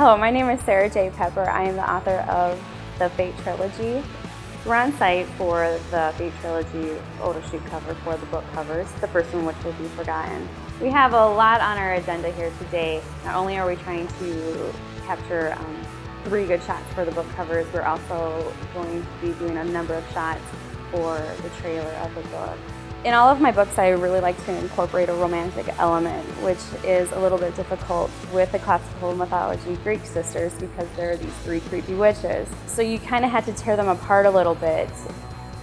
Hello, my name is Sarah J. Pepper. I am the author of the Fate Trilogy. We're on site for the Fate Trilogy photo shoot cover for the book covers, the first one which will be Forgotten. We have a lot on our agenda here today. Not only are we trying to capture 3 good shots for the book covers, we're also going to be doing a number of shots for the trailer of the book. In all of my books, I really like to incorporate a romantic element, which is a little bit difficult with the classical mythology Greek sisters because there are these 3 creepy witches. So you kind of had to tear them apart a little bit,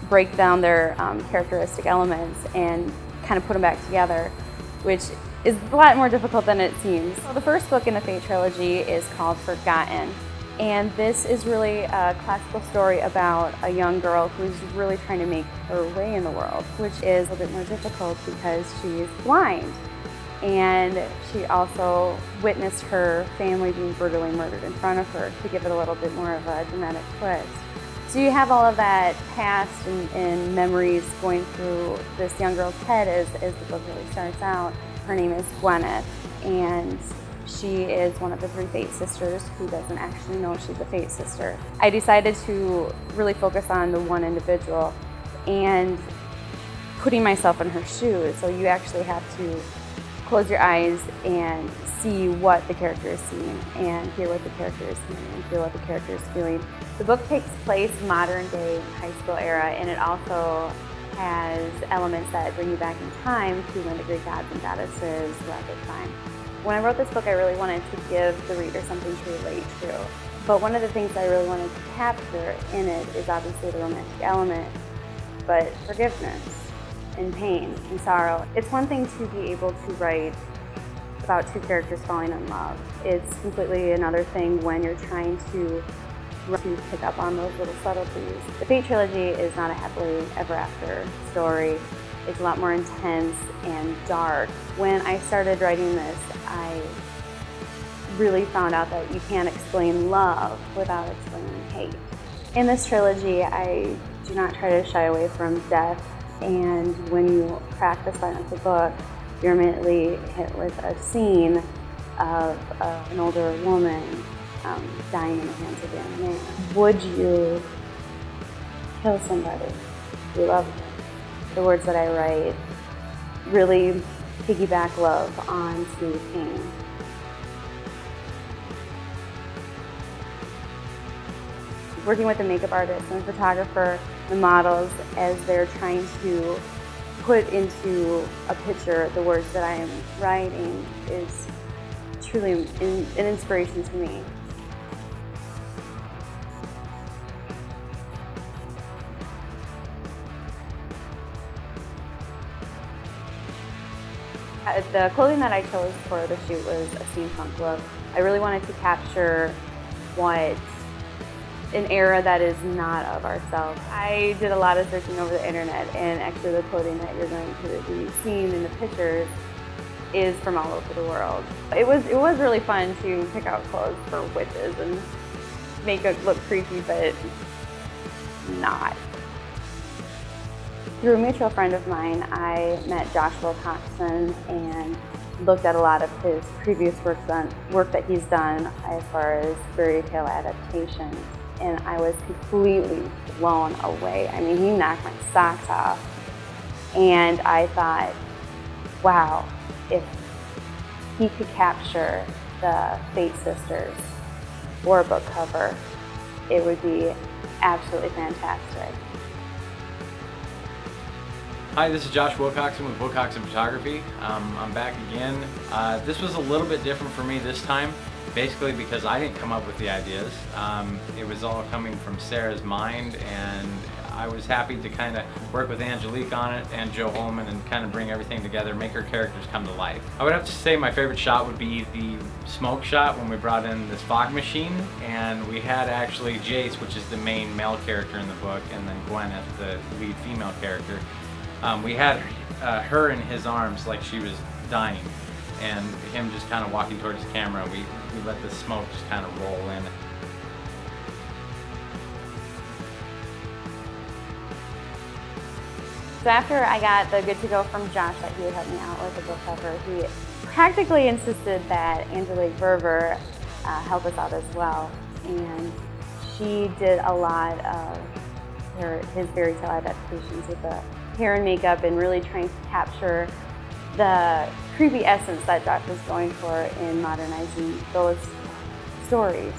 break down their characteristic elements, and kind of put them back together, which is a lot more difficult than it seems. So the first book in the Fate Trilogy is called Forgotten. And this is really a classical story about a young girl who's really trying to make her way in the world, which is a bit more difficult because she's blind. And she also witnessed her family being brutally murdered in front of her to give it a little bit more of a dramatic twist. So you have all of that past and memories going through this young girl's head as the book really starts out. Her name is Gwyneth, and she is one of the 3 Fate sisters who doesn't actually know she's a Fate sister. I decided to really focus on the one individual and putting myself in her shoes. So you actually have to close your eyes and see what the character is seeing and hear what the character is hearing and feel what the character is feeling. The book takes place modern day high school era, and it also has elements that bring you back in time to when the Greek gods and goddesses were at their time. When I wrote this book, I really wanted to give the reader something to relate to. But one of the things I really wanted to capture in it is obviously the romantic element, but forgiveness and pain and sorrow. It's one thing to be able to write about 2 characters falling in love. It's completely another thing when you're trying to pick up on those little subtleties. The Fate Trilogy is not a happily ever after story. It's a lot more intense and dark. When I started writing this, I really found out that you can't explain love without explaining hate. In this trilogy, I do not try to shy away from death, and when you crack the spine of the book, you're immediately hit with a scene of an older woman dying in the hands of a young man. Would you kill somebody you love? The words that I write really piggyback love onto pain. Working with the makeup artist and the photographer, the models, as they're trying to put into a picture the words that I am writing is truly an inspiration to me. The clothing that I chose for the shoot was a steampunk look. I really wanted to capture an era that is not of ourselves. I did a lot of searching over the internet, and actually the clothing that you're going to be seeing in the pictures is from all over the world. It was really fun to pick out clothes for witches and make it look creepy, but not. Through a mutual friend of mine, I met Josh Wilcoxon and looked at a lot of his previous work that he's done as far as fairy tale adaptations, and I was completely blown away. I mean, he knocked my socks off, and I thought, wow, if he could capture the Fate sisters for a book cover, it would be absolutely fantastic. Hi, this is Josh Wilcoxon with Wilcoxon Photography. I'm back again. This was a little bit different for me this time, basically because I didn't come up with the ideas. It was all coming from Sarah's mind, and I was happy to kind of work with Angelique on it and Joe Holman and kind of bring everything together, make her characters come to life. I would have to say my favorite shot would be the smoke shot when we brought in this fog machine, and we had actually Jace, which is the main male character in the book, and then Gwyneth, the lead female character. We had her in his arms like she was dying, and him just kind of walking towards the camera. We let the smoke just kind of roll in. So after I got the good to go from Josh that he would help me out with the book cover, he practically insisted that Angelique Verver help us out as well. And she did a lot of his fairy tale adaptations with the hair and makeup and really trying to capture the creepy essence that Josh was going for in modernizing those stories.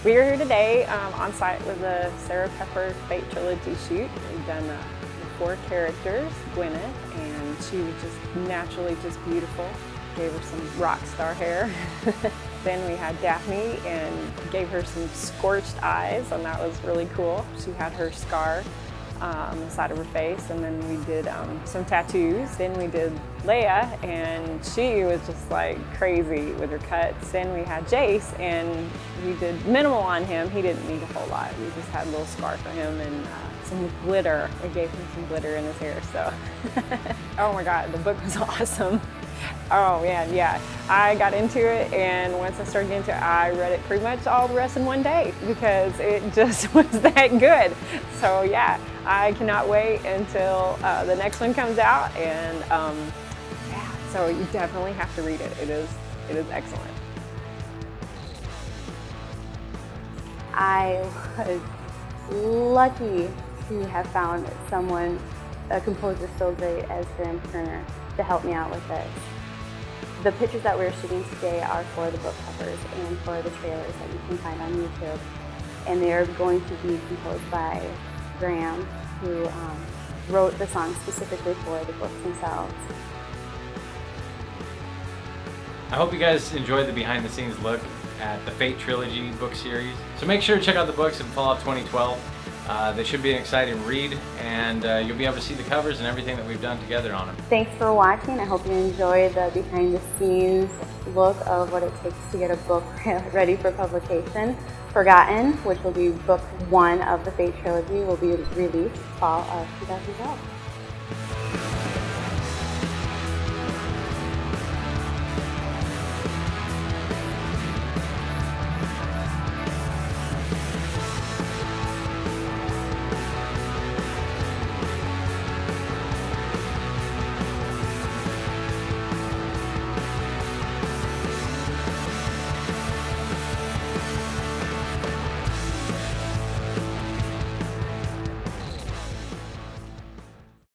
We are here today on site with the Sarah Pepper Fate Trilogy shoot. We've done 4 characters, Gwyneth, and she was just naturally just beautiful. Gave her some rock star hair. Then we had Daphne and gave her some scorched eyes, and that was really cool. She had her scar on the side of her face, and then we did some tattoos. Then we did Leia, and she was just like crazy with her cuts. Then we had Jace, and we did minimal on him. He didn't need a whole lot. We just had a little scar for him and some glitter. We gave him some glitter in his hair, so. Oh my God, the book was awesome. Oh man, yeah. I got into it, and once I started into it, I read it pretty much all the rest in one day because it just was that good. So yeah, I cannot wait until the next one comes out, and yeah, so you definitely have to read it. It is excellent. I was lucky to have found someone, a composer so great as Graham Turner, to help me out with this. The pictures that we're shooting today are for the book covers and for the trailers that you can find on YouTube. And they are going to be composed by Graham, who wrote the songs specifically for the books themselves. I hope you guys enjoyed the behind the scenes look at the Fate Trilogy book series. So make sure to check out the books in Fallout 2012. They should be an exciting read, and you'll be able to see the covers and everything that we've done together on them. Thanks for watching. I hope you enjoy the behind the scenes look of what it takes to get a book ready for publication. Forgotten, which will be book 1 of the Fate Trilogy, will be released fall of 2012.